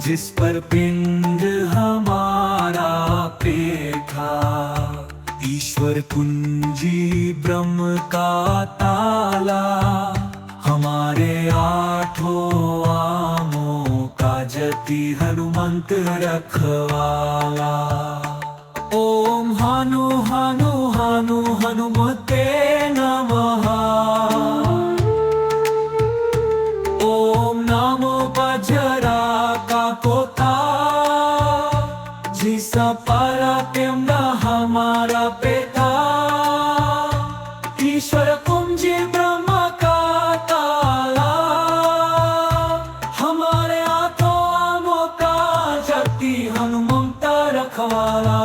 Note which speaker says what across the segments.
Speaker 1: जिस पर पिंड हमारा पेठा। ईश्वर कुंजी ब्रह्म का ताला, हमारे आठों आमों का जति हनुमंत रखवाला। ओम हनु हनु हनु हनुमते नमः। ओम नमो वज्राका पोता, जिसा पराक्रम हमारा पिता। ईश्वर कुंजी ब्रह्म का ताला, हमारे आठों आमों का जति हनुमंत रखवाला।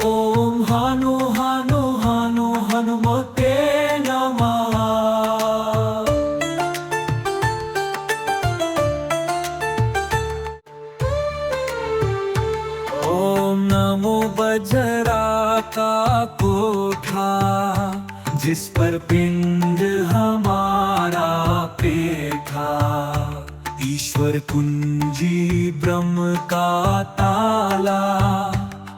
Speaker 1: ओम हनु हनु हनु हनुमते नमः। ओम नमो वज्राका कोठा, जिस पर पिंड हमारा पेठा। ईश्वर कुंजी ब्रह्म का ताला,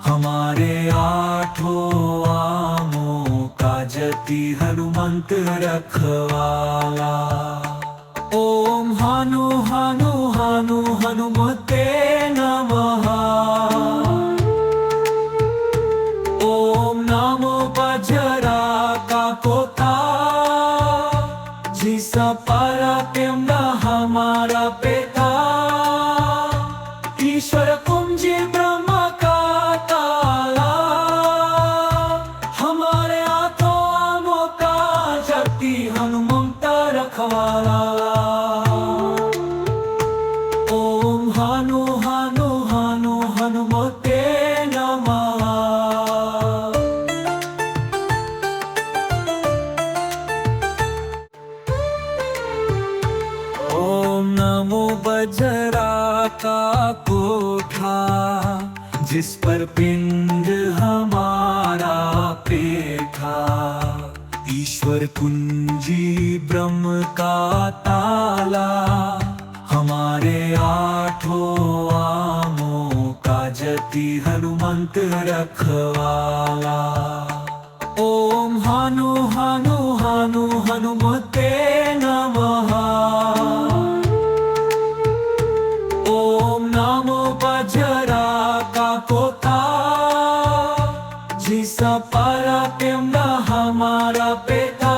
Speaker 1: हमारे आठों आमों का जति हनुमंत रखवाला। ओम हनु हनु हनु हनुमते नमः। ओम नमो वज्राका पोता, जिसा पराक्रम हमारा पिता। ईश्वर कुंजी ब्रह्म का ताला, हमारे आठों आमों का जति हनुमंत रखवाला। ओम हनु हनु हनु हनुमते नमः। ओम नमो वज्राका कोठा, जिस पर पिंड हमारा पेठा। ईश्वर कुंजी ब्रह्म का ताला, हमारे आठों आमों का जति हनुमंत रखवाला। ओम हनु हनु हनु हनुमते नमः। ओम नमो वज्राका पोता, जिसा पराक्रम हमारा पिता।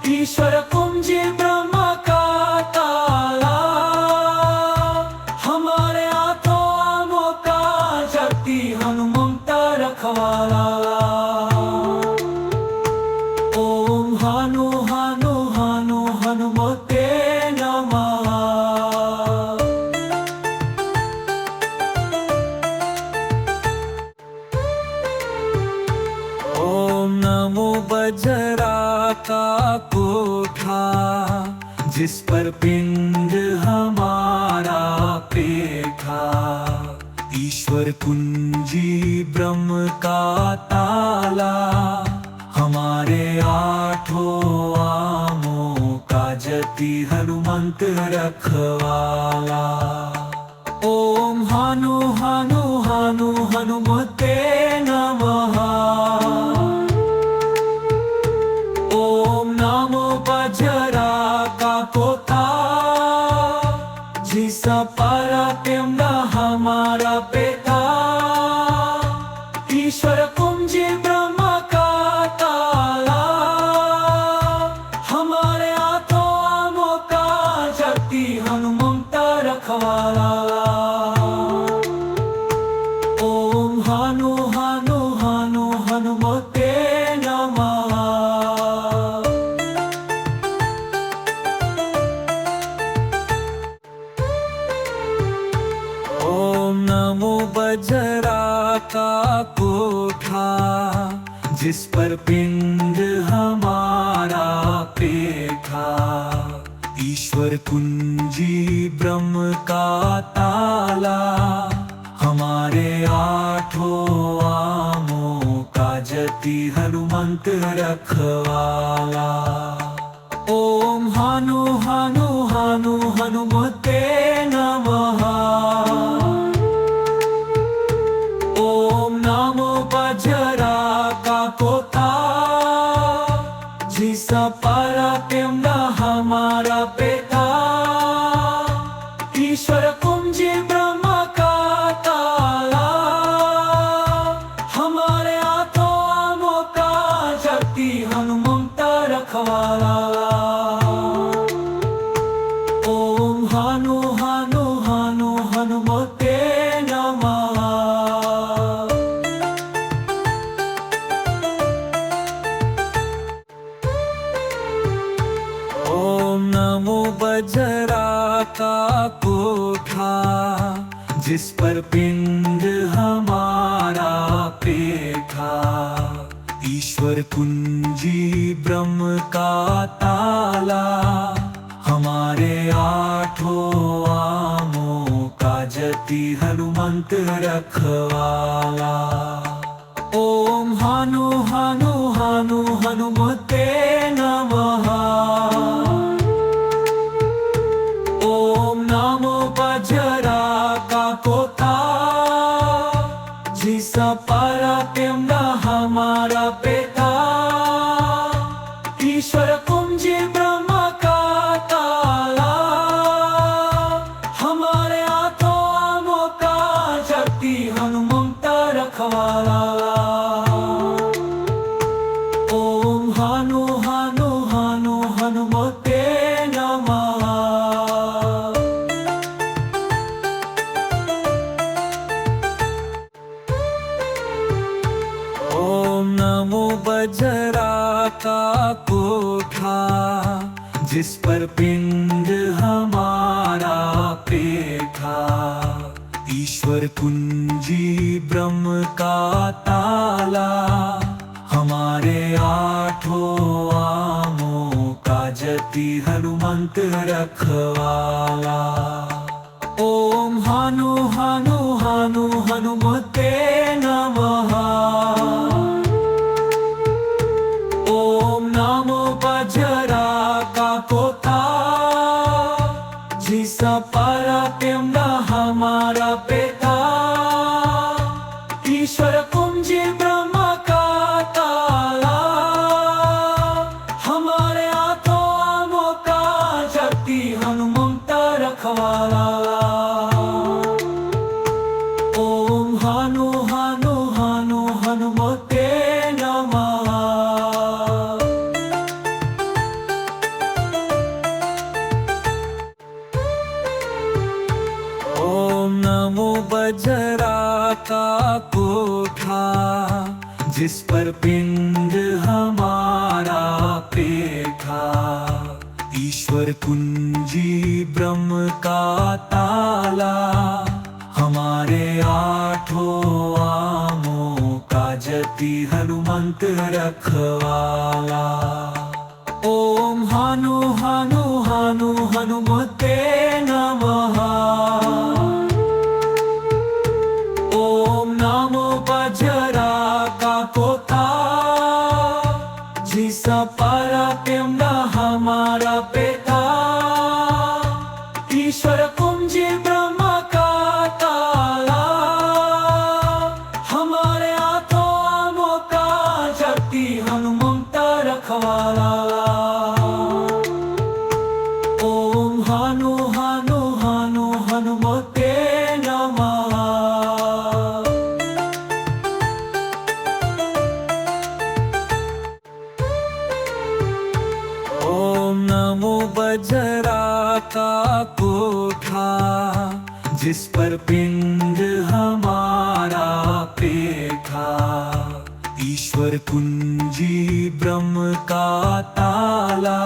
Speaker 1: ईश्वर कुंजी ब्रह्म का ताला, हमारे आठों आमों का जति हनुमंत रखवाला। ओम हनु हनु हनु हनुमते नमः। ओम नमो वज्राका कोठा, जिस पर पिंड हमारा पेठा। ईश्वर कुंजी ब्रह्म का ताला, हमारे आठों आमों का जति हनुमंत रखवाला। ओम हनु हनु हनु हनुमते नमः। ओम नमो वज्राका पोता, जिसा पराक्रम हमारा पिता। ईश्वर कुंजी ब्रह्म का ताला, हमारे आठों आमों का जति हनुमंत रखवाला। ओम हनु हनु हनु हनुमते नमः। ओम नमो वज्राका कोठा, जिस पर पिंड हमारा पेठा। ईश्वर कुंजी ब्रह्म का ताला, हमारे आठों आमों का जति हनुमंत रखवाला। ओम ॐ हनु हनु हनु हनुमते नमः। ॐ नमो वज्राकाकोता जिसका पराक्रम हमारा पिता ईश्वर कुंजी ब्रह्म का ताला हमारे हाथों आमों का शक्ति हनुमंत रखवाला। ओम हनु हनु हनु हनुमते नमः। ओम नमो वज्राकाकोटा जिस पर पिंड हमारा पेठा ईश्वर कुंजी ब्रह्म का ताला हमारे आठों आमों का जति हनुमंत रखवाला। ओम हनु हनु हनु हनुमते नमः। ओम नमो वज्राकाकोता जिसका पराक्रम हमारा पिता ईश्वर कुंजी ब्रह्म का ताला हमारे हाथों आमों का शक्ति हनुमंत रखवाला। ओम हनु हनु हनु हनुमते नमः। ओम नमो वज्राकाकोटा जिस पर पिंड हमारा पेठा ईश्वर कुंजी ब्रह्म का ताला हमारे आठों आमों का जति हनुमंत रखवाला। ओम हनु हनु हनु हनुमते नमः। ओम नमो वज्राकाकोता जिसका पराक्रम हमारा पिता ईश्वर कुंजी ब्रह्म का ताला हमारे हाथों आमों का शक्ति हनुमंत रखवाला। ओम हनु हनु हनु हनुमते नमः। ओम नमो वज्राकाकोटा जिस पर पिंड हमारा पेठा ईश्वर कुंजी ब्रह्म का ताला हमारे आठों आमों का जति हनुमंत रखवाला। ओम हनु हनु हनु हनुमते नमः। ओम नमो वज्राकाकोता जिसका पराक्रम हमारा पिता ईश्वर कुंजी ब्रह्म का ताला हमारे हाथों आमों का शक्ति हनुमंत रखवाला। ओम हनु हनु हनु हनुमते नमः। ओम नमो वज्राकाकोटा जिस पर पिंड हमारा पेठा ईश्वर कुंजी ब्रह्म का ताला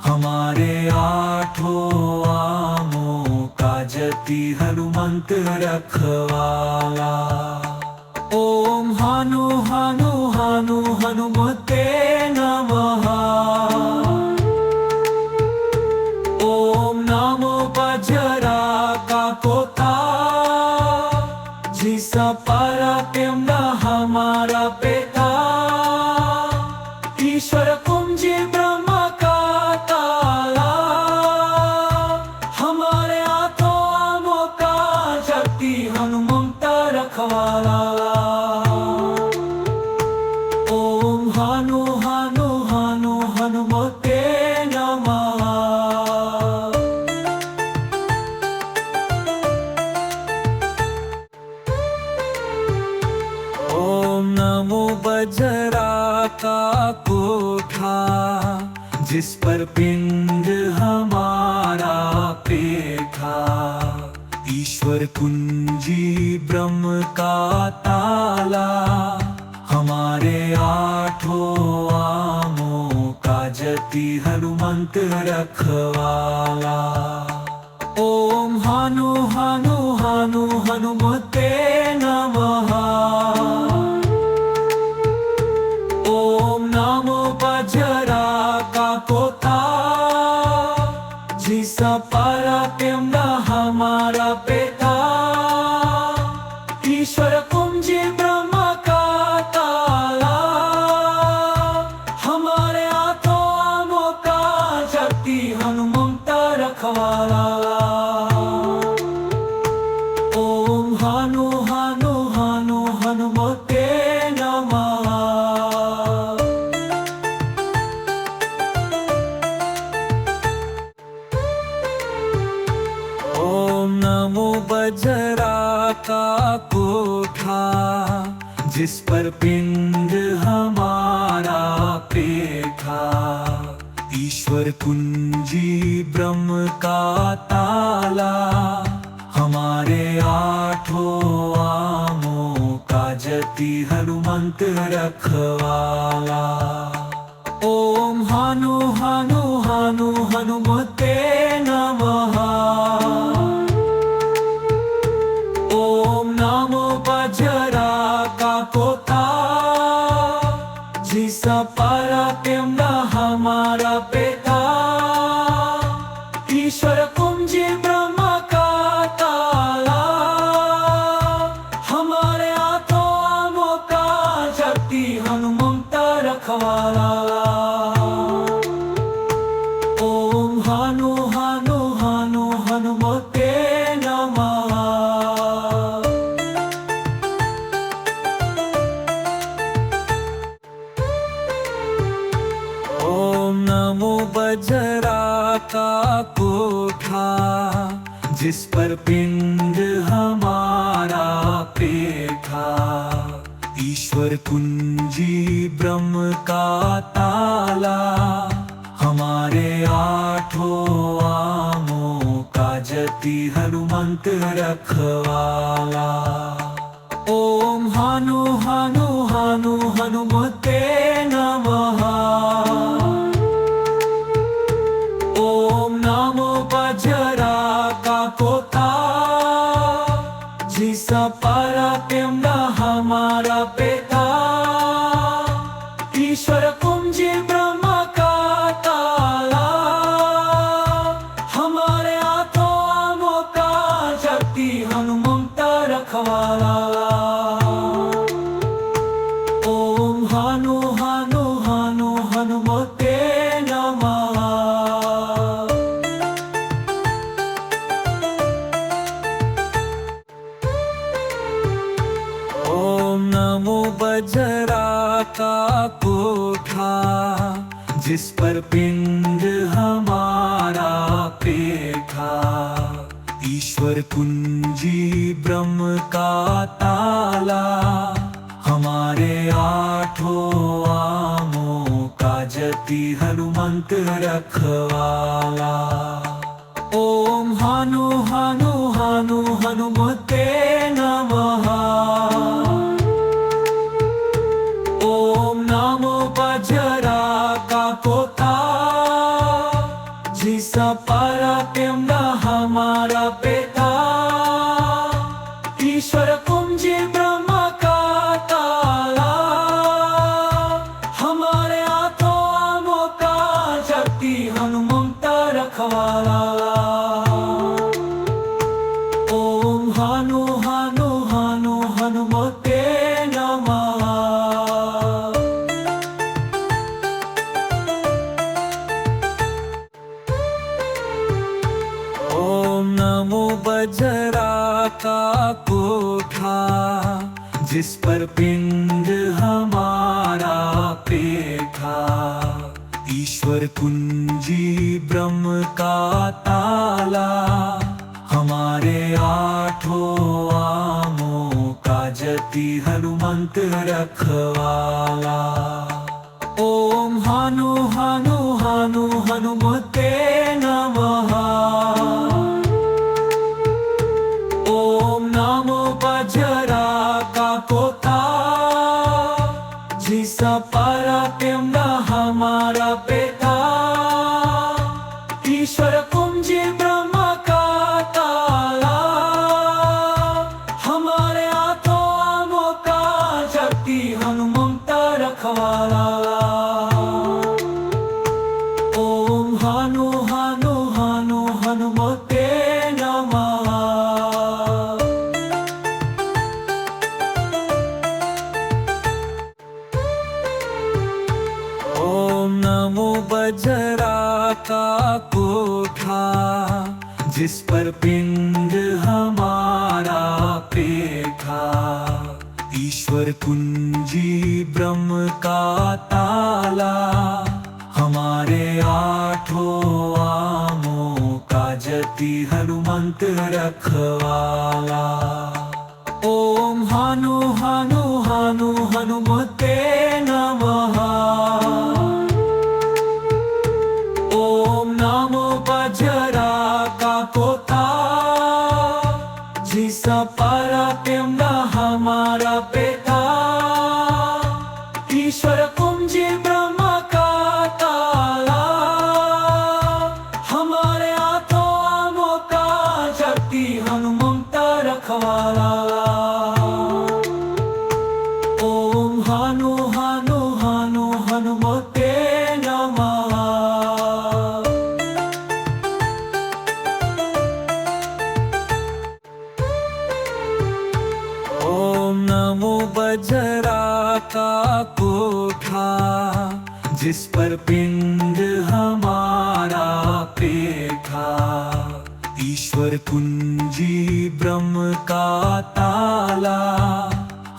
Speaker 1: हमारे आठों आमों का जति हनुमंत रखवाला। ओम हनु हनु हनु हनुमते नमः। ओम नमो वज्राकाकोता जिसका पराक्रम हमारा पिता ईश्वर कुंजी ब्रह्म का ताला रखवाला। ओम हनु हनु हनु हनुमते नमः। ओम नमो बजरा का कोठा, जिस पर पिंड हमारा पेठा। ईश्वर कुंजी ब्रह्म का ताला, हमारे आठों आमों का जति हनुमंत रखवाला। ओम हनु हनु हनु हनुमते नमः। ओम नमो बजरा का कोठा, जिस पर पिंड हमारा पेठा। ईश्वर कुंजी ब्रह्म का ताला, हमारे हाथों आमों का जति हनुमंत रखवाला। ओम हनु हनु हनु हनुमते नमः। ओम नमो बजरा का कोठा, जिस पर पिंड हमारा पेठा। ईश्वर कुंजी ब्रह्म का ताला, हमारे आठों आमों का जति हनुमंत रखवाला। ओम हनु हनु हनु हनुमते नमः। ओम नमो बजरा का कोठा, जिस पर पिंड हमारा पेठा। ईश्वर कुंजी ब्रह्म का ताला, हमारे हाथों आमों का जति हनुमंत रखवाला। ओम हनु हनु हनु हनुमते नमः। ओम नमो बजरा का कोठा, जिस पर पिंड हमारा पेठा। ईश्वर कुंजी ब्रह्म का ताला, हमारे आठों आमों का जति हनुमंत रखवाला। ओम हनु हनु हनु हनुमते नमः। ओम नमो बजरा का कोठा, जिस पर पिंड हमारा पेठा। ईश्वर कुंजी ब्रह्म का ताला, हमारे हाथों आमों का जति हनुमंत रखवाला। ओम हनु हनु हनु हनुमते नमः। ओम नमो बजरा का कोठा, जिस पर पिंड हमारा पेठा। ईश्वर कुंजी ब्रह्म का ताला, हमारे आठों आमों का जति हनुमंत रखवाला। ओम हनु हनु हनु हनुमते नमः। ओम नमो बजरा का कोठा, जिस पर पिंड हमारा पेठा। ईश्वर कुंजी ब्रह्म का ताला, हमारे हाथों आमों का जति हनुमंत रखवाला। ओम हनु हनु हनु हनुमते नमः। ओम नमो बजरा का कोठा, जिस पर पिंड हमारा पे था। ईश्वर कुंजी ब्रह्म का ताला, हमारे आठों आमों का जति हनुमंत रखवाला। ओम हनु हनु हनु हनुमते नमः। ओम नमो बजरा का पोता, जिसा पराक्रम हमारा पिता। ईश्वर कुंजी ब्रह्म का ताला, हमारे हाथों आमों का जति हनुमंत रखवाला। ओम हनु हनु हनु हनुमते नमः। ओम नमो बजरा का कोठा, जिस पर पिंड हमारा पे था। ईश्वर कुंजी ब्रह्म का ताला, हमारे आठों आमों का जति हनुमंत रखवाला। ओम हनु हनु हनु हनुमते नमः। ओम नमो बजरा का पोता, जिसा पराक्रम हमारा पिता। ईश्वर कुंजी ब्रह्म का ताला, हमारे हाथों आमों का जति हनुमंत रखवाला। ओम हनु हनु हनु हनुमते नमः। ओम नमो बजरा का कोठा, जिस पर पिंड हमारा पे था। ईश्वर कुंजी ब्रह्म का ताला,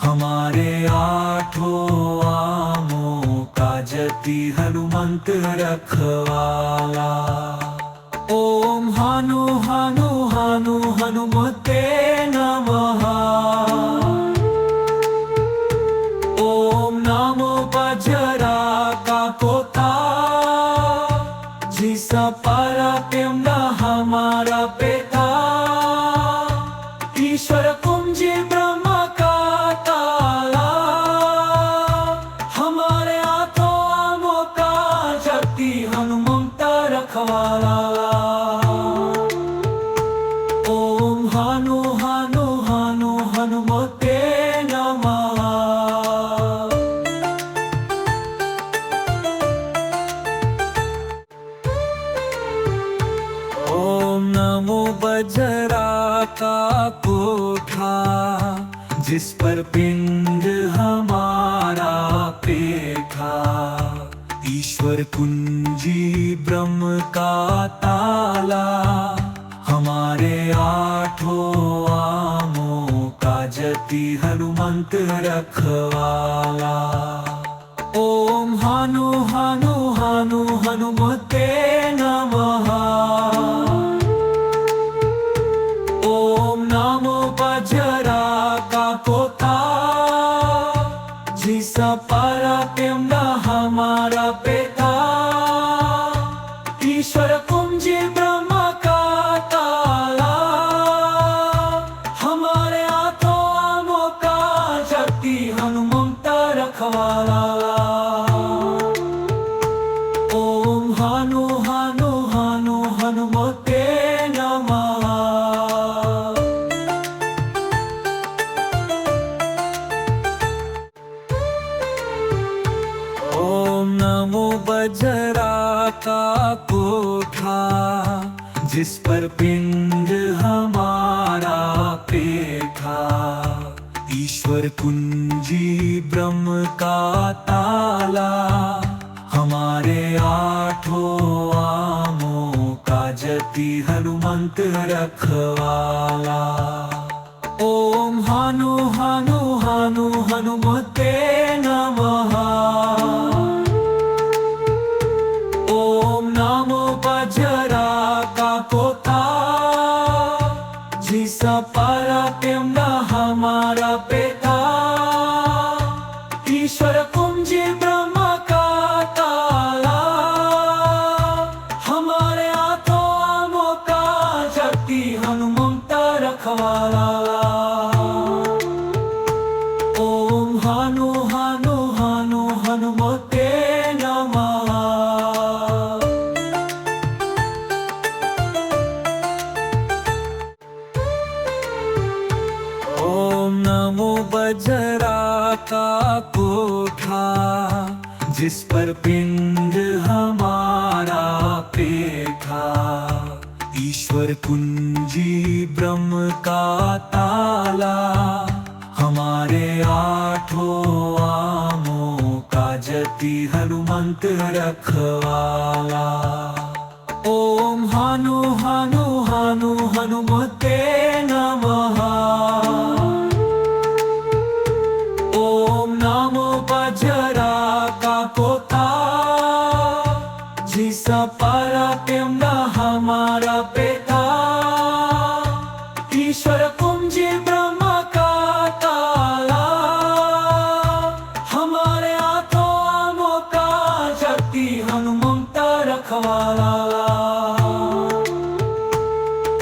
Speaker 1: हमारे आठों आमों का जति हनुमंत रखवाला। ओम हनु हनु हनु हनुमते नमः। ओम नमो बजरा का पोता, जिसा पराक्रम हमारा पिता। ईश्वर कुंजी ब्रह्म का ताला, हमारे हाथों आमों का जति हनुमंत रखवाला। ओम हनु हनु हनु हनुमते नमः। ओम नमो बजरा का कोठा, जिस पर पिंड हमारा पे था। ईश्वर कुंजी ब्रह्म का ताला, हमारे आठों आमों का जति हनुमंत रखवाला। ओम हनु हनु हनु हनुमते नमः। ओम नमो बजरा का पोता, जिसा पराक्रम हमारा पिता। ईश्वर कुंजी ब्रह्म का ताला, हमारे हाथों आमों का जति हनुमंत रखवाला। ओम हनु हनु हनु हनुमते नमः। ओम नमो बजरा का कोठा, जिस पर पिंड हमारा पे था। ईश्वर कुंजी ब्रह्म का ताला, हमारे आठों आमों का जति हनुमंत रखवाला। ओम हनु हनु हनु हानु हनुमते नमः। ओम नमो वज्राकाकोता जिसा पराक्रम हमारा पिता ईश्वर कुंजी ब्रह्म का ताला हमारे हाथों आमों का जगती हनुमंता रखवाला। ओम हानु हानु हानु हनुमते नमः। ओम नमो वज्राकाकोटा जिस पर पिंड हमारा पेठा ईश्वर कुंजी ब्रह्म का ताला हमारे आठों आमों का जति हनुमंत रखवाला। ओम हानु हानु हानु हनुमते नमः। ओम नमो वज्राकाकोता जिसा पराक्रम हमारा पिता ईश्वर कुंजी ब्रह्म का ताला हमारे हाथों आमों का जगती हनुमंता रखवाला।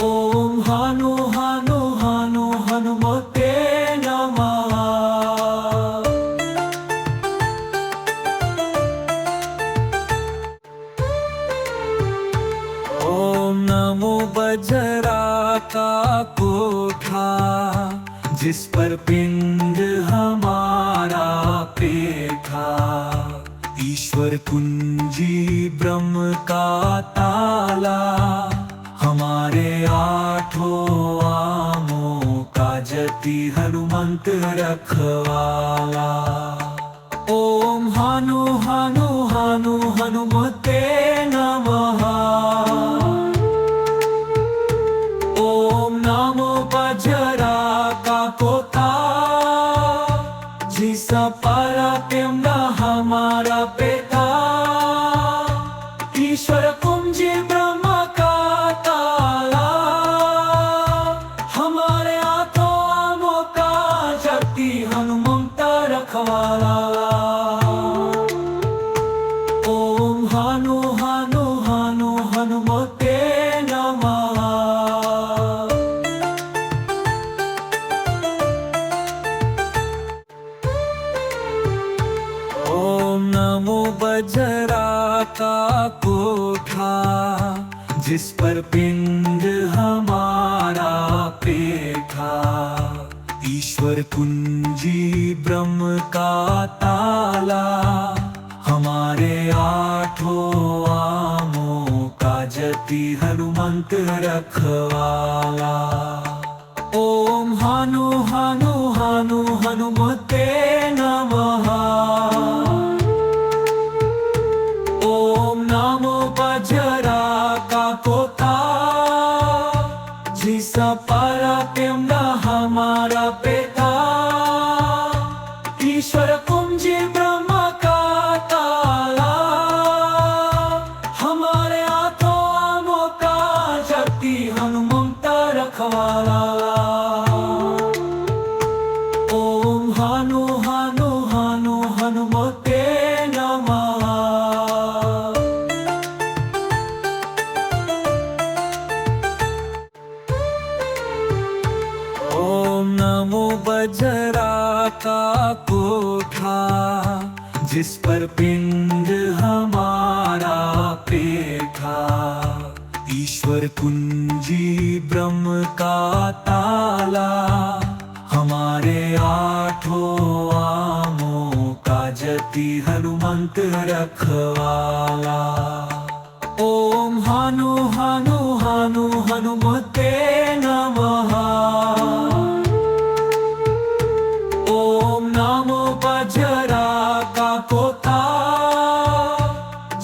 Speaker 1: ओम हानु हानु हानु हनुमते नमः। ओम नमो वज्राकाकोटा जिस पर पिंड हमारा पेठा ईश्वर कुंजी ब्रह्म का ताला हमारे आठों आमों का जति हनुमंत रखवाला। ओम हानु हानु हानु हनुमते नमः। ओम नमो वज्राकाकोता जिसा पराक्रम हमारा पिता ईश्वर कुंजी ब्रह्म का ताला हमारे हाथों आमों का जगती हनुमंता रखवाला। ओम हानु हानु हानु हनुमते नमः। ओम नमो वज्राकाकोटा जिस पर पिंड हमारा पेठा ईश्वर कुंजी ब्रह्म का ताला हमारे आठों आमों का जति हनुमंत रखवाला। ओम हानु हानु हानु हनुमते नमः। ओम नमो वज्राकाकोता जिसा पराक्रम हमारा पिता ईश्वर कुंजी ब्रह्म का ताला हमारे हाथों आमों का जगती हनुमंता रखवाला। ओम हानु हानु हानु हनुमते नमः। ओम नमो वज्राकाकोटा जिस पर पिंड हमारा पेठा ईश्वर कुंजी ब्रह्म का ताला हमारे आठों आमों का जति हनुमंत रखवाला। ओम हानु हानु हानु हनुमते नमः। ओम नमो वज्राकाकोता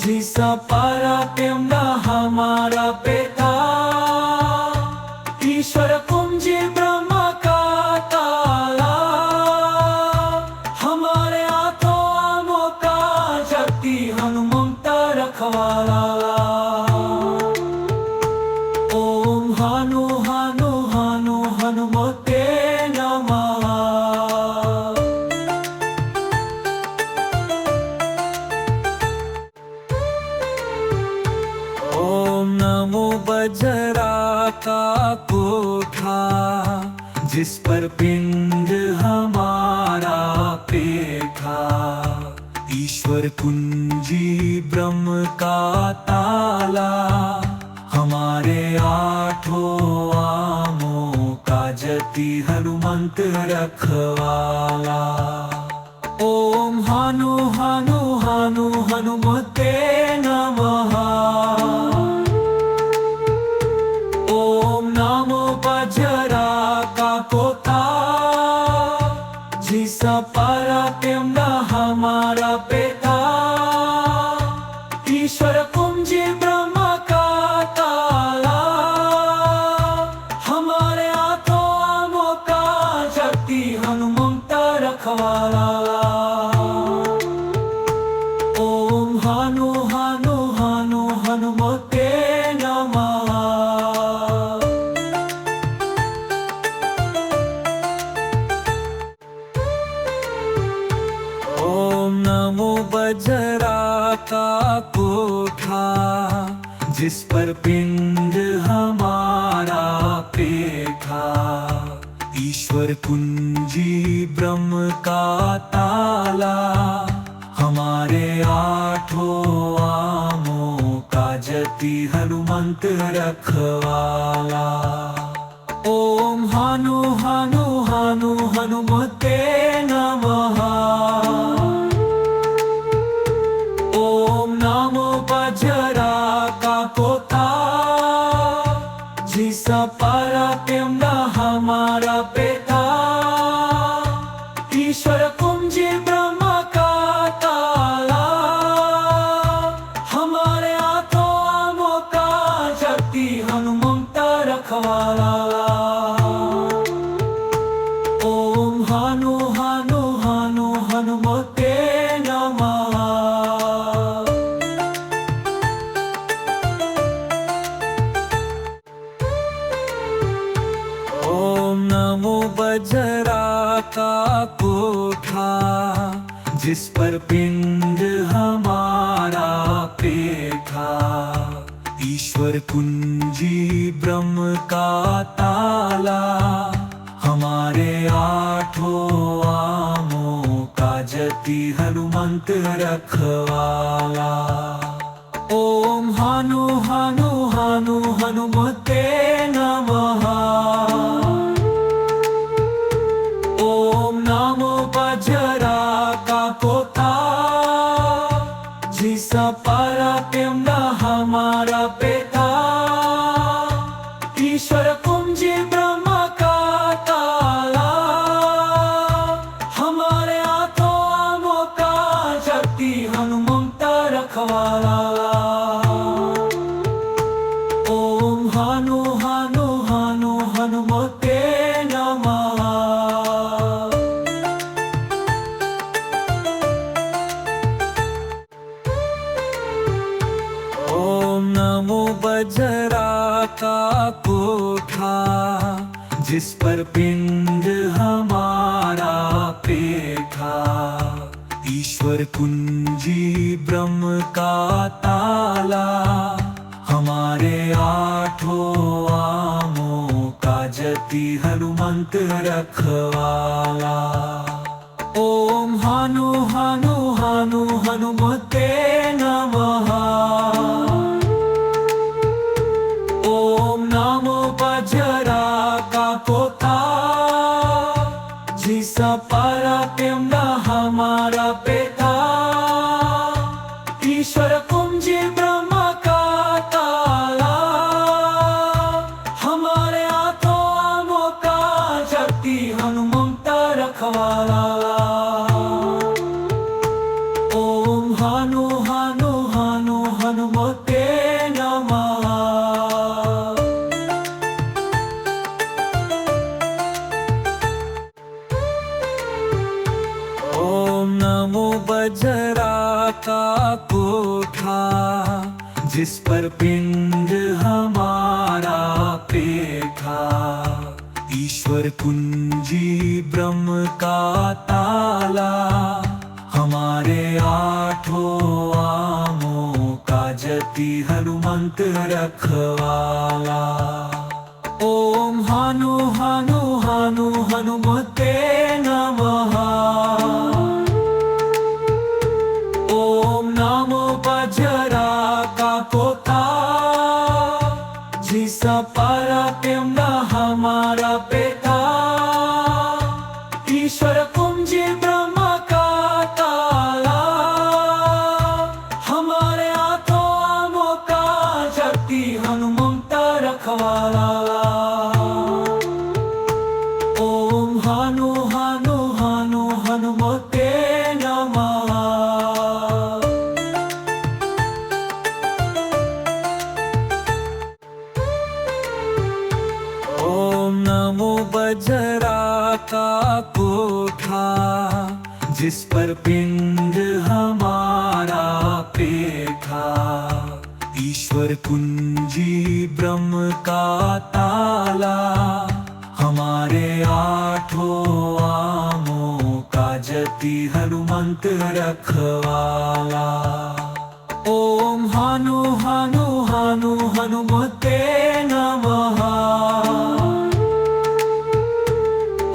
Speaker 1: जिसा पराक्रम हमारा पिता ईश्वर कुंजी ब्रह्म का ताला जिस पर पिंड हमारा पेठा। ईश्वर कुंजी ब्रह्म का ताला, हमारे आठों आमों का जति हनुमंत रखवाला। ओम हनु हनु हनु हनुमते नमः। ओम नमो बजरा का पोता, जिसा पराक्रम हमारा पिता। ईश्वर कुंजी ब्रह्म का ताला, हमारे हाथों आमों का जति हनुमंत रखवाला। ओम हनु हनु हनु हनुमते नमः। ओम नमो बजरा का कोठा, जिस पर पिंड हमारा पेठा। ईश्वर कुंजी ब्रह्म का ताला, हमारे आठों आमों का जति हनुमंत रखवाला। ओम हनु हनु हनु हनुमते नमः। ओम नमो बजरा का पोता, जिसा पराक्रम हमारा पिता। ईश्वर कुंजी ब्रह्म का ताला, हमारे हाथों आमों का जति हनुमंत रखवाला। ओम हनु हनु हनु हनुमते नमः। ओम नमो बजरा का कोठा, जिस पर पिंड हमारा पेठा। ईश्वर कुंजी ब्रह्म का ताला, हमारे आठों आमों का जति हनुमंत रखवाला। ओम हनु हनु हनु हनुमते नमः। ओम नमो बजरा का पोता, जिसा पराक्रम हमारा पिता। ईश्वर कुंजी ब्रह्म का ताला, हमारे हाथों आमों का जति हनुमंत रखवाला। ओम हनु हनु हनु हनुमते नमः। ओम नमो बजरा का कोठा, जिस पर पिंड हमारा पेठा। ईश्वर कुंजी ब्रह्म का ताला, हमारे आठों आमों का जति हनुमंत रखवाला। ओम हनु हनु हनु हनुमते नमः। ओम नमो बजरा का पोता, जिसा पराक्रम हमारा पिता। ईश्वर कुंजी ब्रह्म का ताला, हमारे हाथों आमों का जति हनुमंत रखवाला। ओम हनु हनु हनु हनुमते नमः। ओम नमो बजरा का कोठा, जिस पर पिंड हमारा पेठा। ईश्वर कुंजी ब्रह्म का ताला, हमारे आठों आमों का जति हनुमंत रखवाला। ओम हनु हनु हनु हनुमते नमः। ओम नमो वज्राकाकोता जिसा पराक्रम हमारा पिता ईश्वर कुंजी ब्रह्म का ताला हमारे हाथों आमों का शक्ति हनुमंता रखवाला। ओम हनु हनु हनु हनुमते नमः। ओम नमो वज्राकाकोटा जिस पर पिंड हमारा पेठा ईश्वर कुंजी ब्रह्म का ताला हमारे आठों आमों का जति हनुमंत रखवाला। ओम हनु हनु हनु हनुमते नमः।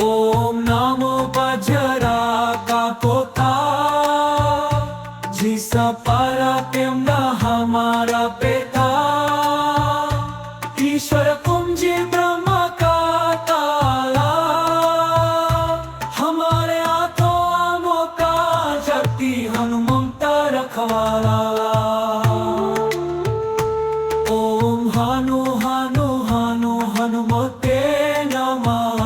Speaker 1: ओम नमो वज्राकाकोता जिसा पराक्रम हमारा पिता ईश्वर कुंजी ब्रह्म का ताला हमारे हाथों आमों का शक्ति हनुमंता रखवाला। ओम हनु हनु हनु हनुमते नमः।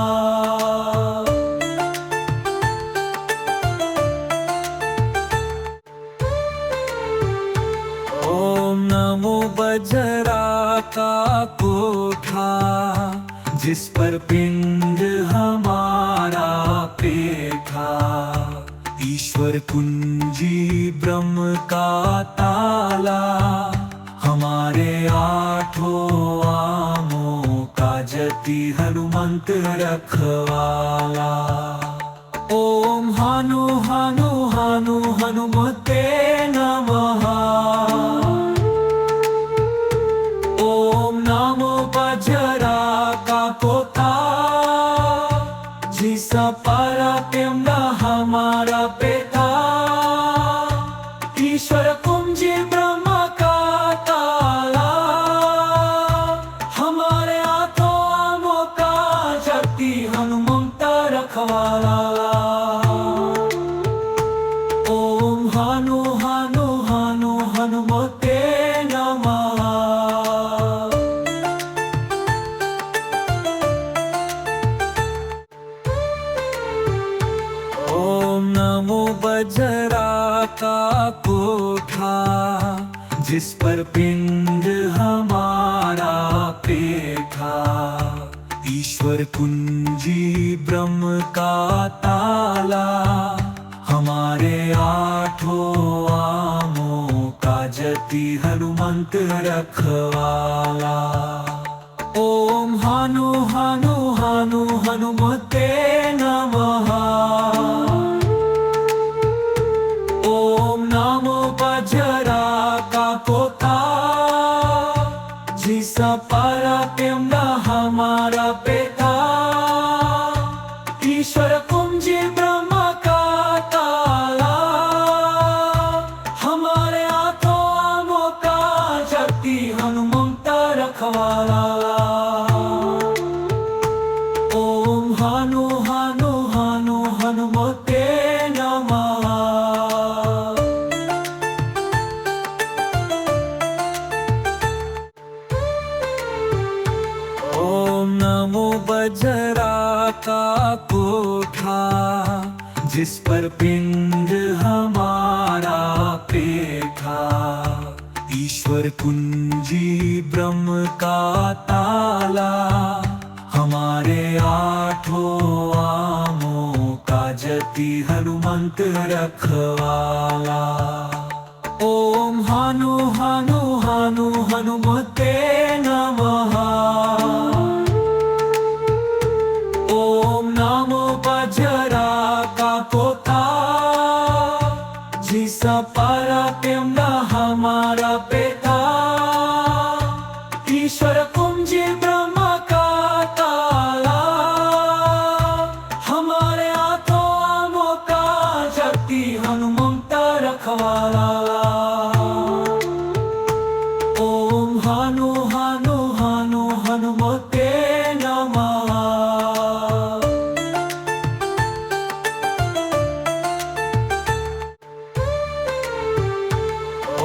Speaker 1: ओम नमो वज्राकाकोटा जिस पर पिंड हमारा पेठा ईश्वर कुंजी ब्रह्म का ताला हमारे आठों आमों का जति हनुमंत रखवाला। ओम हनु हनु हनु हनुमते नमः। ओम नमो वज्राकाकोता जिसा पराक्रम हमारा पिता ईश्वर कुंजी ब्रह्म का ताला हमारे हाथों आमों का शक्ति हनुमंता रखवाला। ओम हनु हनु हनु हनुमते नमः। ओम नमो वज्राकाकोटा जिस पर पिंड हमारा पेठा ईश्वर कुंजी ब्रह्म का ताला हमारे आठों आमों का जति हनुमंत रखवाला। ओम हनु हनु हनु हनुमते नमः। ओम नमो वज्राकाकोता जिसा पराक्रम हमारा पिता ईश्वर कुंजी ब्रह्म का ताला हमारे हाथों आमों का शक्ति हनुमंता रखवाला। ओम हनु हनु हनु हनुमते नमः। ओम नमो वज्राकाकोटा जिस पर पिंड हमारा पेठा ईश्वर कुंजी ब्रह्म का ताला हमारे आठों आमों का जति हनुमंत रखवाला। ओम हनु हनु हनु हनुमते नमः। ओम नमो वज्राकाकोता जिसा पराक्रम हमारा पिता ईश्वर कुंजी ब्रह्म का रखवाला। ओम हनु हनु हनु हनुमते नमः।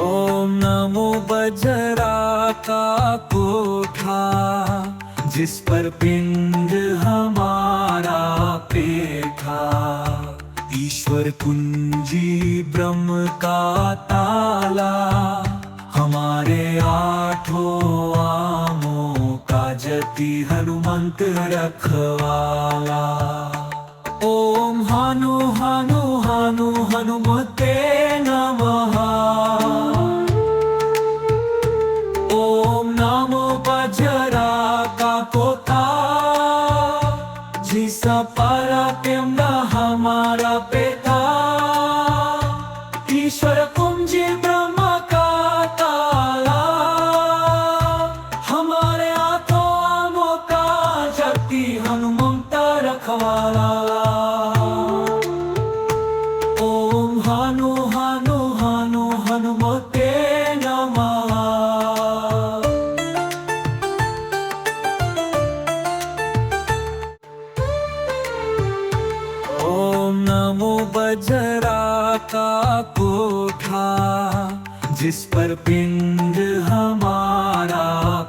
Speaker 1: ओम नमो बजरा का कोठा, जिस पर पिंड हमारा पेठा। ईश्वर कुंजी ब्रह्म का ताला, हमारे आठों आमों का जति हनुमंत रखवाला। ओम हनु हनु हनु हनुमते नमः। ओम नमो बजरा का कोठा, जिस पर पिंड हमारा पेटा। ईश्वर कुंजी ब्रह्म का ताला, हमारे आठों आमों का जति हनुमंत रखवाला। ओम हनु हनु हनु हनुमते नमः। ओम नमो बजरा का कोठा, जिस पर पिंड हमारा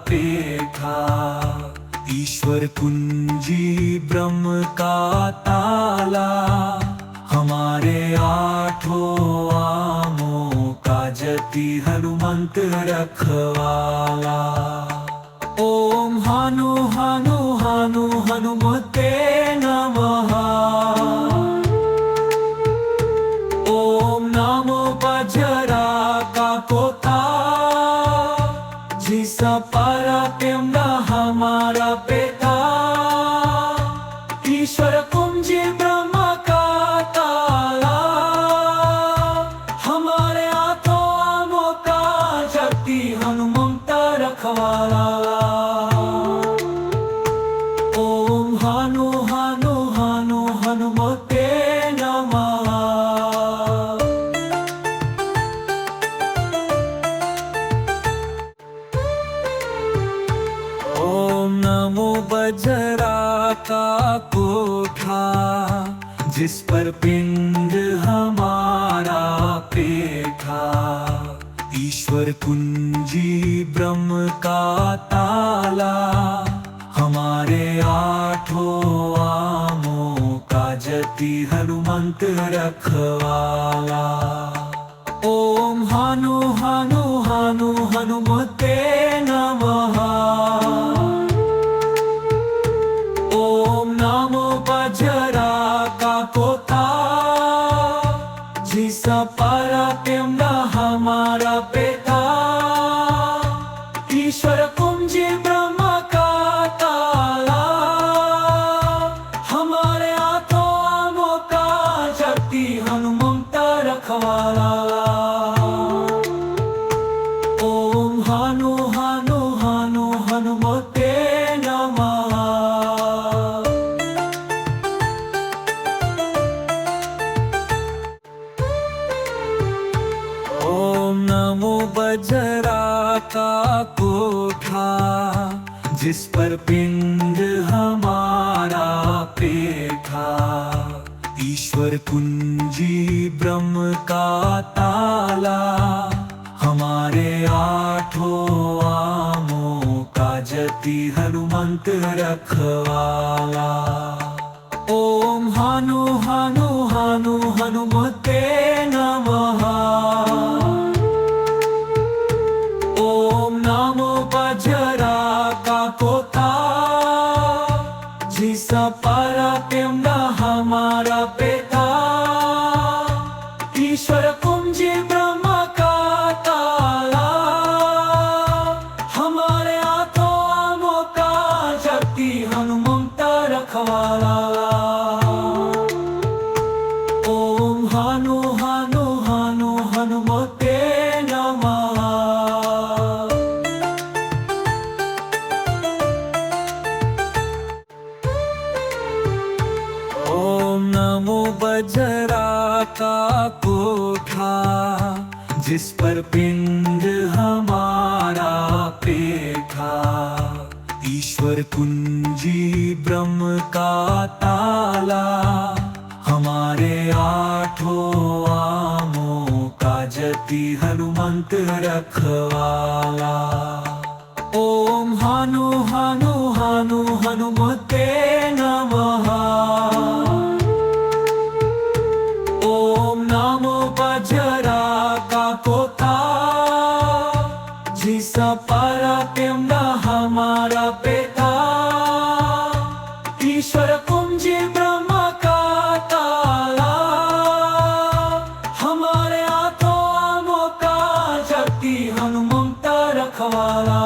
Speaker 1: पेठा। ईश्वर कुंजी ब्रह्म का ताला, हमारे आठों आमों का जति हनुमंत रखवाला। ओम हनु हनु हनु हनुमते नमः। ओम नमो बजरा का कोठा, जिस पर पिंड हमारा पेटा। ईश्वर कुंजी ब्रह्म का ताला, हमारे आठों आमों का जति हनुमंत रखवाला। ओम हनु हनु हनु हनुमते नमः। ओम नमो बजरा का कोठा, जिस पर पिंड हमारा पेठा। ईश्वर कुंजी ब्रह्म का ताला, हमारे आठों आमों का जति हनुमंत रखवाला। ओम हनु हनु हनु हनुमते नमः। ओम नमो बजरा का कोठा, जिस पर पिंड हमारा पेटा। ईश्वर कुंजी ब्रह्म का ताला, हमारे आठों आमों का जति हनुमंत रखवाला। ओम हनु हनु हनु हनुमते नमः। ओम नमो बजरा का कोठा, जिस पर पिंड हमारा पेठा। ईश्वर कुंजी ब्रह्म का ताला, हमारे आठों आमों का जति हनुमंत रखवाला। ओम हनु हनु हनु हनुमते नमः। ओम नमो बजरा का कोठा, जिस पर पिंड हमारा पेटा। ईश्वर कुंजी ब्रह्म का ताला, हमारे आठों आमों का जति हनुमंत रखवाला। ओम हनु हनु हनु हनुमते नमः। ओम नमो बजरा का कोठा, जिस पर पिंड हमारा पेठा। ईश्वर कुंजी ब्रह्म का ताला, हमारे आठों आमों का जति हनुमंत रखवाला। ओम हनु हनु हनु हनुमते नमः। ओम नमो बजरा का कोता, जिसा पराक्रम हमारा पिता। ईश्वर कुंजी ब्रह्म का ताला, हमारे हाथों आमों का जति हनुमंत रखवाला।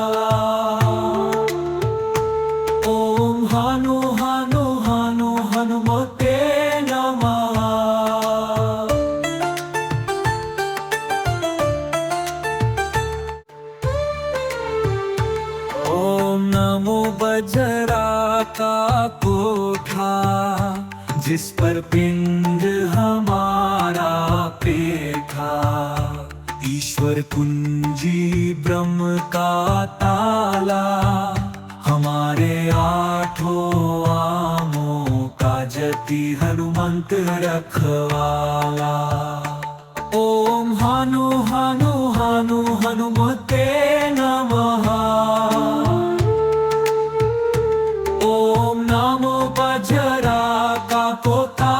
Speaker 1: ओम हनु हनु हनु हनुमते नमः। ओम नमो बजरा का कोठा, जिस पर पिंड हमारा पेठा। ईश्वर कुंजी ब्रह्म का ताला, हमारे आठों आमों का जति हनुमंत रखवाला। ओम हनु हनु हनु हनुमते नमः। ओम नमो बजरा का कोता,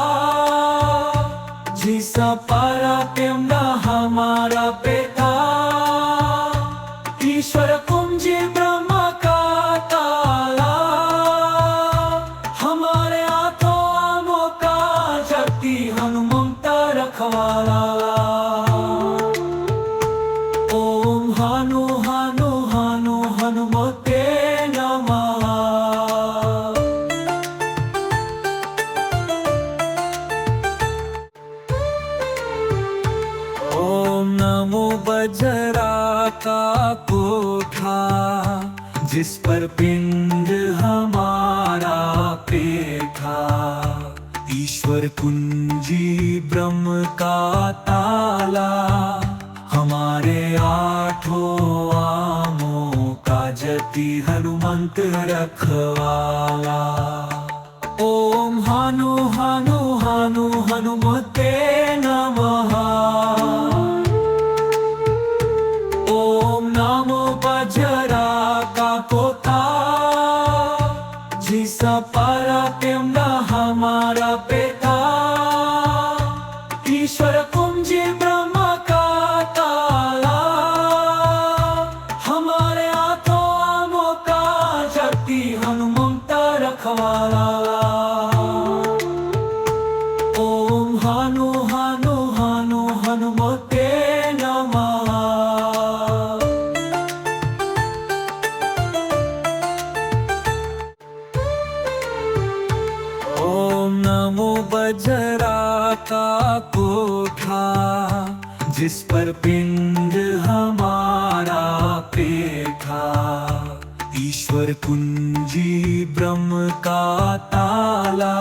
Speaker 1: जिसा पराक्रम हमारा पिता। ईश्वर कुंजी ब्रह्म का ताला, हमारे हाथों आमों का जति हनुमंत रखवाला। ओम हनु हनु हनु हनुमते नमः। ओम नमो बजरा का कोठा, जिस पर पिंड हमारा पेठा। ईश्वर कुंजी ब्रह्म का ताला, हमारे आठों आमों का जति हनुमंत रखवाला। ओम हनु हनु हनु हनुमते नमः। ओम नमो बजरा का कोता, जिसा पराक्रम हमारा पिता। ईश्वर कुंजी ब्रह्म का ताला, हमारे हाथों आमों का जति हनुमंत रखवाला। ओम हनु हनु हनु हनुमते नमः। ओम नमो बजरा का कोठा, जिस पर पिंड हमारा पेठा। ईश्वर कुंजी ब्रह्म का ताला,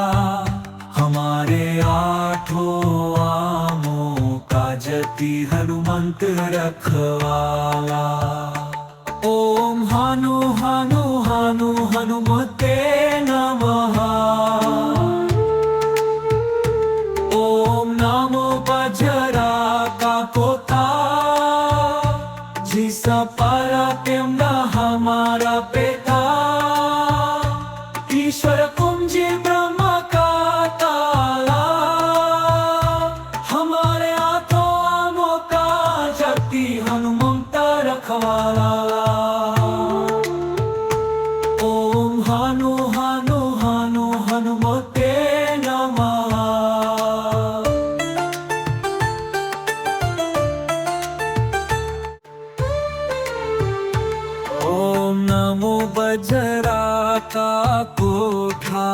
Speaker 1: हमारे आठों आमों का जति हनुमंत रखवाला। ओम हनु हनु हनु हनुमते नमः। ओम नमो बजरा का कोता, जिसा पराक्रम हमारा पिता। ईश्वर कुंजी ब्रह्म का ताला, हमारे हाथों आमों का जति हनुमंत रखवाला। ओम हनु हनु हनु हनुमते नमः। ओम नमो बजरा का कोठा,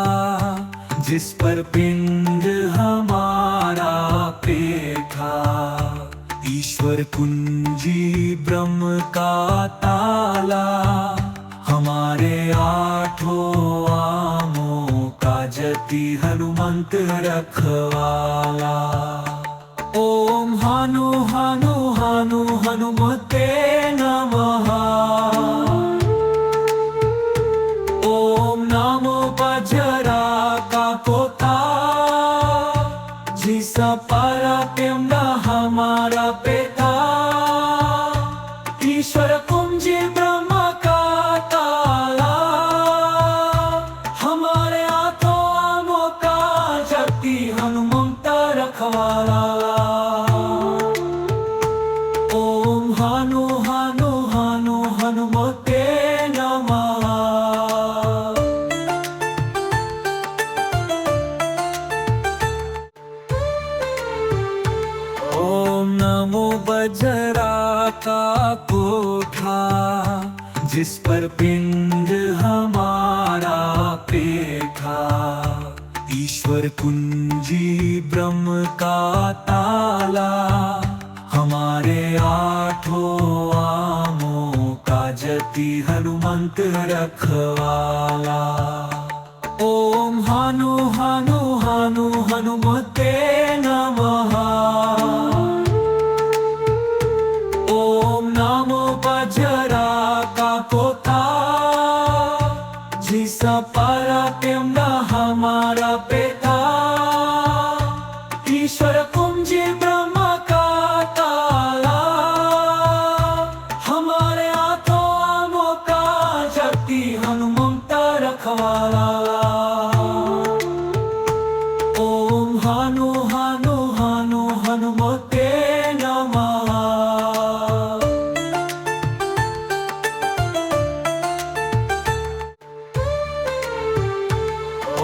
Speaker 1: जिस पर पिंड हमारा पेठा। ईश्वर कुंजी ब्रह्म का ताला, हमारे आठों आमों का जति हनुमंत रखवाला। ओम हनु हनु हनु हनुमते नमः। ओम नमो वज्राकाकोता जिसा पराक्रम हमारा पिता ईश्वर कुंजी ब्रह्म का ताला हमारे हाथों आमों का जगती हनुमंत रखवाला। ओम हनु हनु हनु हनुमते नमः। ओम नमो वज्राकाकोटा जिस पर पिंड हमारा पेठा ईश्वर कुंजी ब्रह्म का ताला हमारे आठों आमों का जति हनुमंत रखवाला। ओम हनु हनु हनु हनुमते नमः। ओम नमो वज्राकाकोता जिसा पराक्रम हमारा पिता ईश्वर कुंजी ब्रह्म का ताला हमारे हाथों आमों का जगती हनुमंत रखवाला। ओम हनु हनु हनु हनुमते नमः।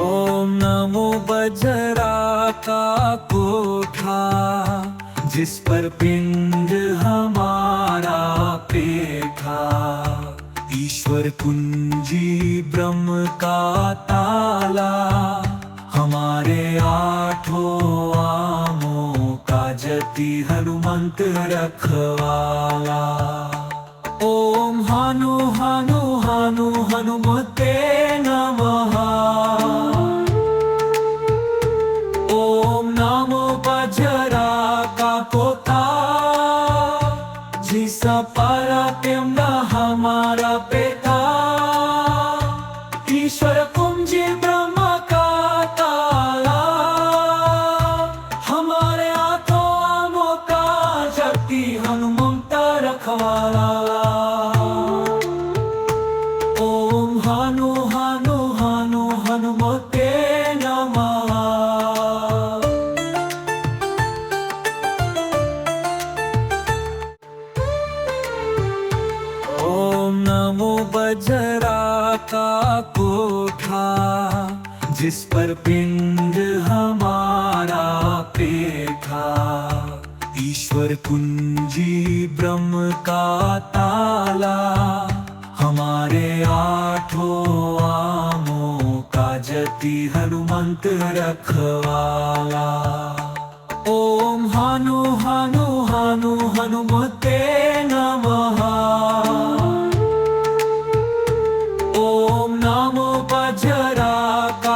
Speaker 1: ओम नमो वज्राकाकोटा जिस पर पिंड हमारा पेठा ईश्वर कुंजी ब्रह्म का ताला हमारे आठों आमों का जति हनुमंत रखवाला। ओम हनु हनु हनु हनुमते नमः। ओम नमो वज्राकाकोता जिसा पराक्रम हमारा पिता ईश्वर कुंजी ब्रह्म का ताला हमारे हाथों आमों का जगती हनुमंत रखवाला। ओम हनु हनु हनु हनुमते नमः। ओम नमो वज्राकाकोटा जिस पर पिंड हमारा पेठा ईश्वर कुंजी ब्रह्म का ताला हमारे आठों आमों का जति हनुमंत रखवाला। ओम हनु हनु हनु हनुमते नमः। ओम नमो वज्राकाकोता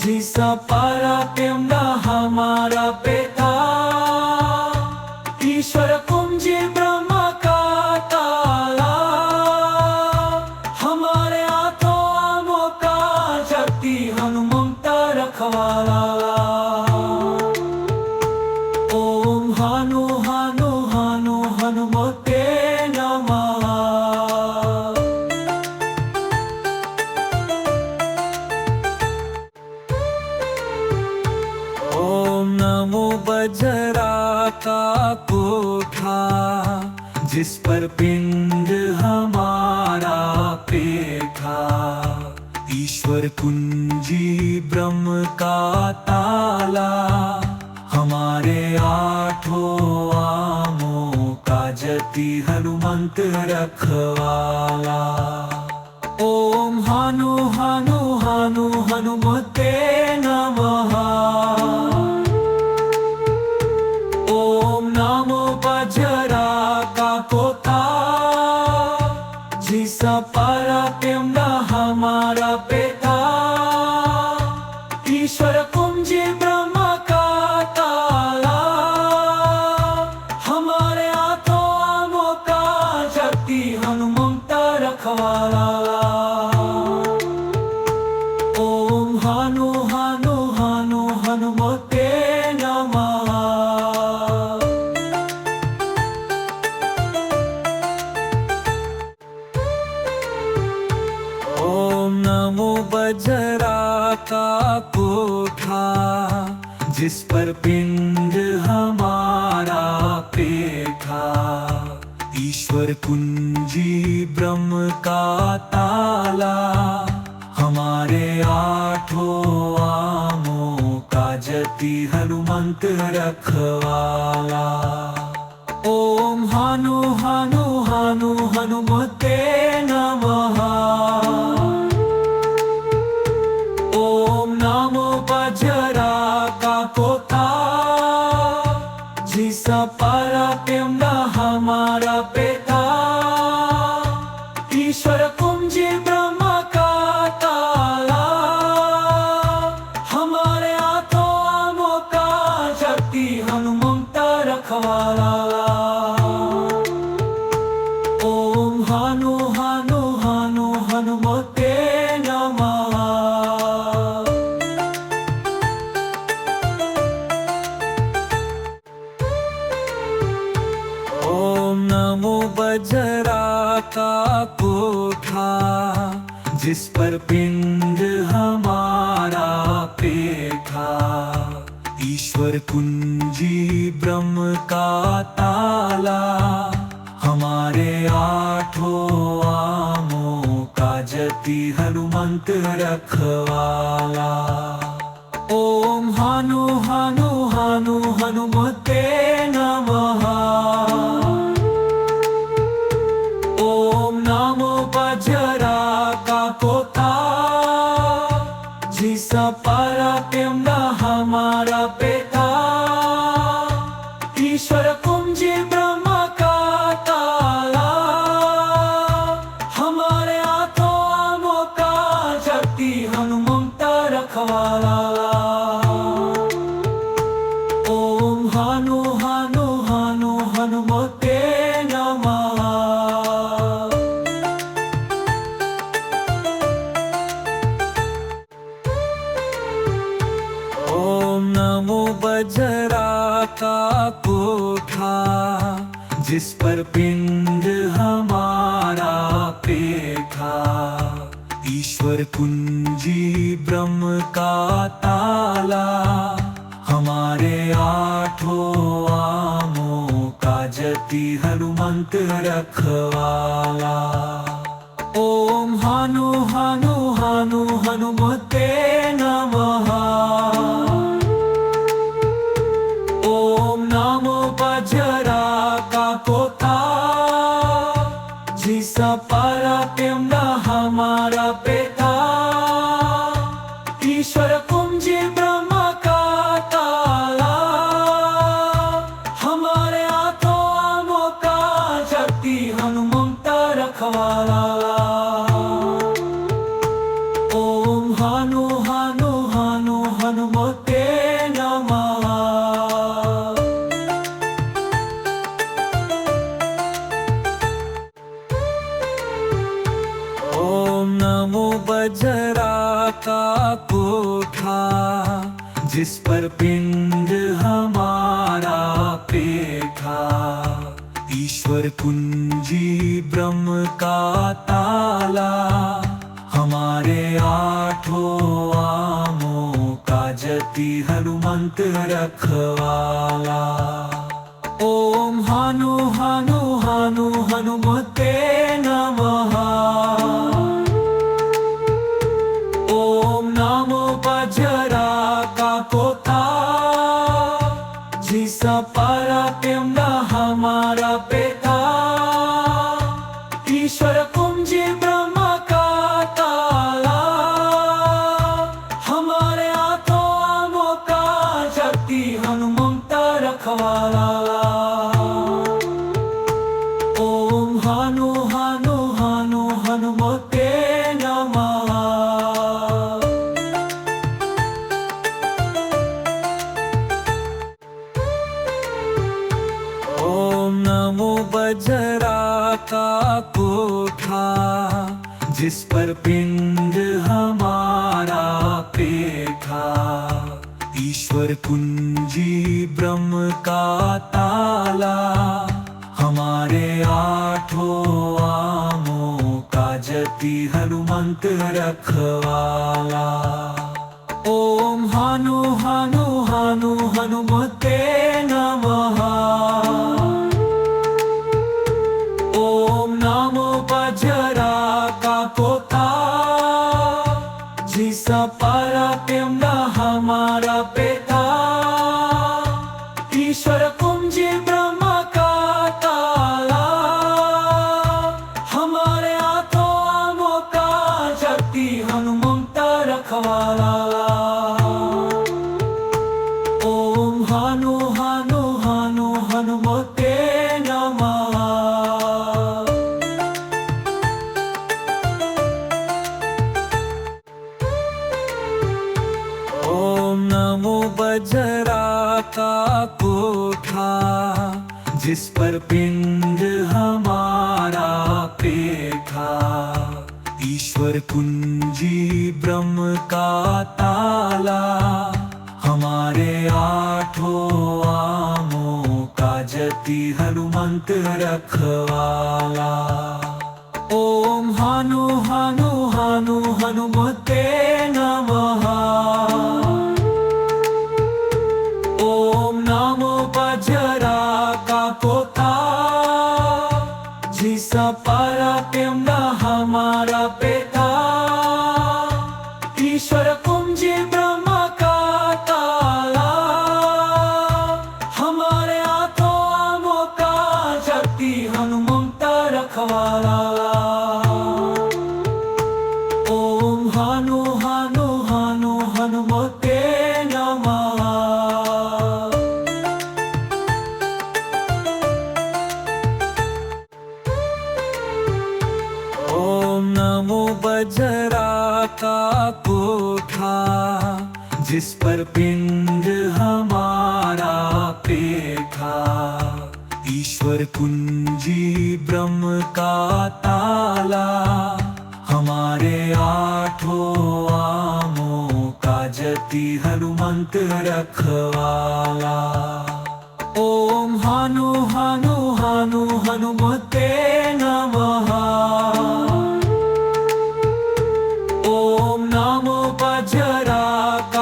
Speaker 1: जिसा पराक्रम हमारा पिता ईश्वर कुंजी ब्रह्म का ताला हमारे हाथों आमों का जगती हनुमंत रखवाला। ओम हनु हनु हनु हनुमते नमः। ओम नमो वज्राकाकोटा जिस पर पिंड हमारा पेठा ईश्वर कुंजी ब्रह्म का ताला हमारे आठों आमों का जति हनुमंत रखवाला। ओम हनु हनु हनु हनुमते नमः। ओम नमो वज्राकाकोता जिसा पराक्रम हमारा पिता ईश्वर कुंजी ब्रह्म का कोठा जिस पर पिंड हमारा पेठा, ईश्वर कुंजी ब्रह्म का ताला, हमारे आठों आमों का जति हनुमंत रखवाला। ओम हनु हनु हनु हनुमते नमः। ओम नमो बजरा का कोता, जिसा पराक्रम हमारा पिता, ईश्वर कुंजी ब्रह्म का ताला, हमारे हाथों आमों का जति हनुमंत रखवाला। ओम हनु हनु हनु हनुमते नमः। ओम नमो बजरा का कोठा जिस पर पिंड हमारा पेठा, ईश्वर कुंजी ब्रह्म का ताला, हमारे आठों आमों का जति हनुमंत रखवाला। ओम हनु हनु हनु हनुमते नमः। ओम नमो बजरा का कोता, जिसा पराक्रम हमारा पिता, ईश्वर कुंजी ब्रह्म का ताला, हमारे हाथों आमों का जति हनुमंत रखवाला। ओम हनु हनु हनु हनुमते नमः। ओम नमो बजरा का कोठा जिस पर पिंड हमारा पेठा, ईश्वर कुंजी ब्रह्म का ताला, हमारे आठों आमों का जति हनुमंत रखवाला। ओम हनु हनु हनु हनुमते नमः। ओम नमो बजरा का कोता, जिसा पराक्रम हमारा पिता, ईश्वर कुंजी ब्रह्म का ताला, हमारे हाथों आमों का जति हनुमंत रखवाला। ओम हनु हनु हनु हनुमते नमः। ओम नमो बजरा का कोठा जिस पर पिंड हमारा पेठा, ईश्वर कुंजी ब्रह्म का ताला, हमारे आठों आमों का जति हनुमंत रखवाला। ओम हनु हनु हनु हनुमते नमः। ओम नमो बजरा का कोता, जिसा पराक्रम हमारा पिता, ईश्वर कुंजी ब्रह्म का ताला, हमारे हाथों आमों का जति हनुमंत रखवाला। ओम हनु हनु हनु हनुमते नमः। ओम नमो बजरा का कोठा जिस पर पिंड हमारा पेठा, ईश्वर कुंजी ब्रह्म का ताला, हमारे आठों आमों का जति हनुमंत रखवाला। ओम हानु हानु हानु हनुमते नमः। ओम नमो वज्राकाकोता जिसा पराक्रम हमारा पिता ईश्वर कुंजी ब्रह्म का ताला हमारे हाथों आमों का जगती हनुमंत रखवाला। ओम हानु हानु हानु हनुमते नमः। ओम नमो वज्राकाकोटा जिस पर पिंड हमारा पेठा ईश्वर कुंजी ब्रह्म का ताला हमारे आठों आमों का जति हनुमंत रखवाला। ओम हानु हानु हानु हनुमते नमः। ओम नमो वज्राकाकोता जिसा पराक्रम हमारा पिता ईश्वर कुंजी ब्रह्म का ताला हमारे हाथों आमों का जगती हनुमंत रखवाला। ओम हानु हानु हानु हनुमते नमः। ओम नमो वज्राकाकोटा जिस पर पिंड हमारा पेठा ईश्वर कुंजी ब्रह्म का ताला हमारे आठों आमों का जति हनुमंत रखवाला। ओम हानु हानु हानु हनुमते नमः। ओम नमो वज्राकाकोता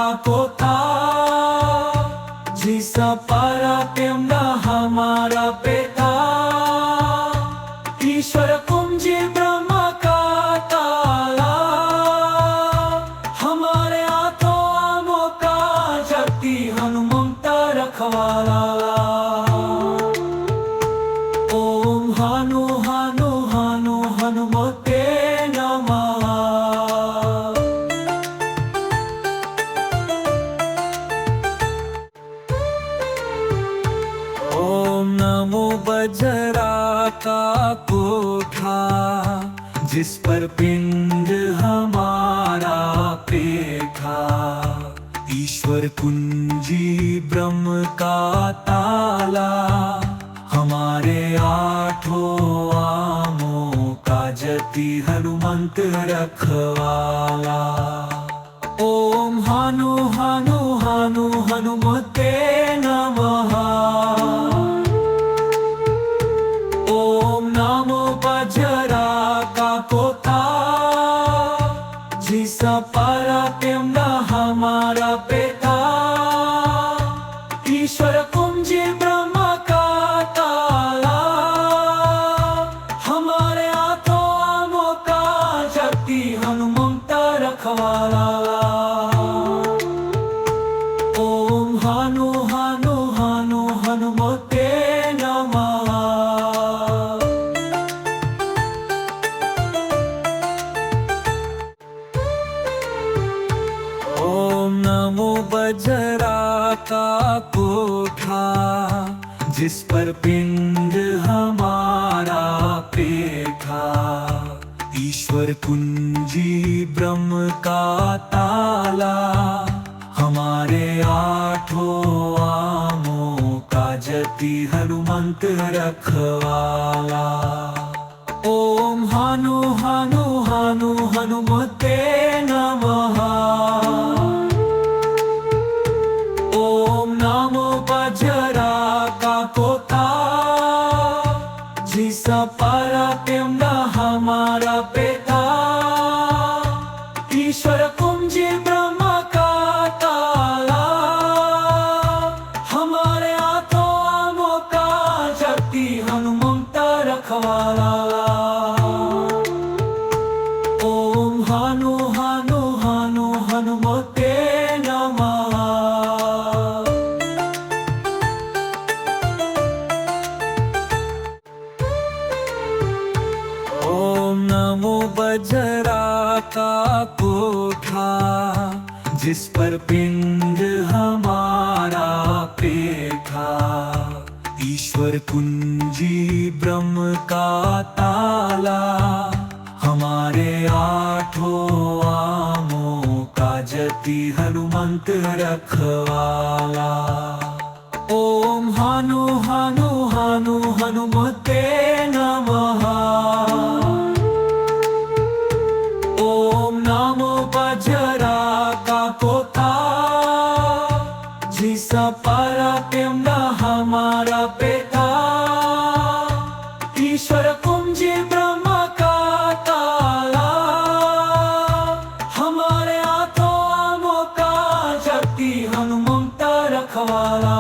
Speaker 1: जिसा पराक्रम हमारा पिता ईश्वर कुंजी ब्रह्म का ताला हमारे हाथों आमों का जगती हनुमंत रखवाला। ओम हानु हानु हानु हनुमते नमः। ओम नमो वज्राकाकोटा जिस पर पिंड हमारा पेठा ईश्वर कुंजी ब्रह्म का ताला हमारे आठों आमों का जति हनुमंत रखवाला। ओम हानु हानु हानु हनुमते नमः। ओम नमो वज्राकाकोता जिसा पराक्रम हमारा पिता ईश्वर कुंजी ब्रह्म का ताला हमारे हाथों आमों का जगती हनुमंत रखवाला। ओम हानु हानु हानु हनुमते नमः। ओम नमो वज्राकाकोटा जिस पर पिंड हमारा पेठा ईश्वर कुंजी ब्रह्म का ताला हमारे आठों आमों का जति हनुमंत रखवाला। ओम हानु हानु हानु हनुमते नमः। ओम नमो वज्राकाकोता जिसा पराक्रम हमारा पिता ईश्वर कुंजी ब्रह्म का जिस पर पिंड हमारा पे था। ईश्वर कुंजी ब्रह्म का ताला, हमारे आठों आमों का जति हनुमंत रखवाला। ओम हनु हनु हनु हनुमते नमः। ओम नमो बजरा का पोता, जिसा पराक्रम हमारा पिता। ईश्वर कुंजी ब्रह्म का ताला, हमारे हाथों आमों का जति हनुमंत रखवाला।